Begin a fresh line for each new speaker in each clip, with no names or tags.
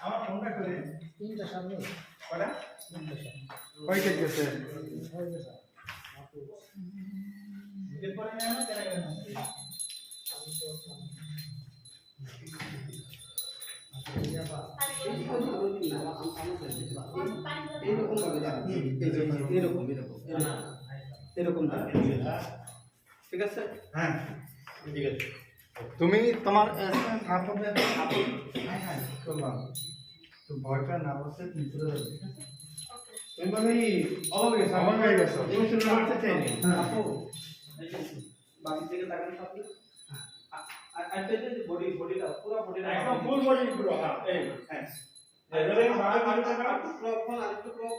আমার ফোনটা করে
তিনটা সামনে
কটা
তিনটা সামনে
কয়টা গেছে
হয়ে গেছে আপু
বুঝে পড়ে না কেন কেন
আমি তো
এরকম ঠিক আছে
হ্যাঁ ঠিক আছে তুমি তোমার কাপড়ে কাপড় হ্যাঁ হ্যাঁ করলাম তো ভয়টা না বসে ভিতরে যাবে ঠিক আছে তুমি মানে অবাক হয়ে গেছো ইমোশনাল করতে চাই না
আপু বাকি থেকে তাকান আপনি আর বডিটা পুরো বডিটা
একদম ফুল বডি পুরো হ্যাঁ এই হ্যাঁ এবারে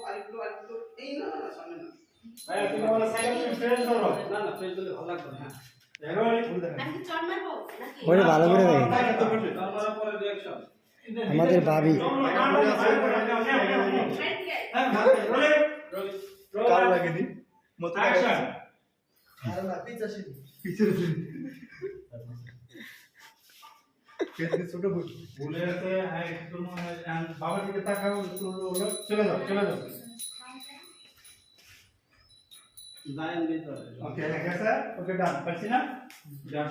আরেকটু এই না সামনে না
ভাই তুমি বলো সাইড ফ্রেশ করো
না ফেস দিলে ভালো লাগবে না
এবারে ফুল দেন
আমি চড় মারবো নাকি
ওরে ভালো করে দেখেন
তারপরে পরে রিঅ্যাকশন
আমাদের ভাবি
কার লাগেনি মত অ্যাকশন
আর না পিছে আসেনি
পিছনে কেটে ছোট ভুলে আছে হ্যাঁ একটু বাবার দিকে তাকাও একটু চলে যাও
লাইন দিতে হবে
ওকে ঠিক আছে ওকে ডান পাচ্ছি না যাও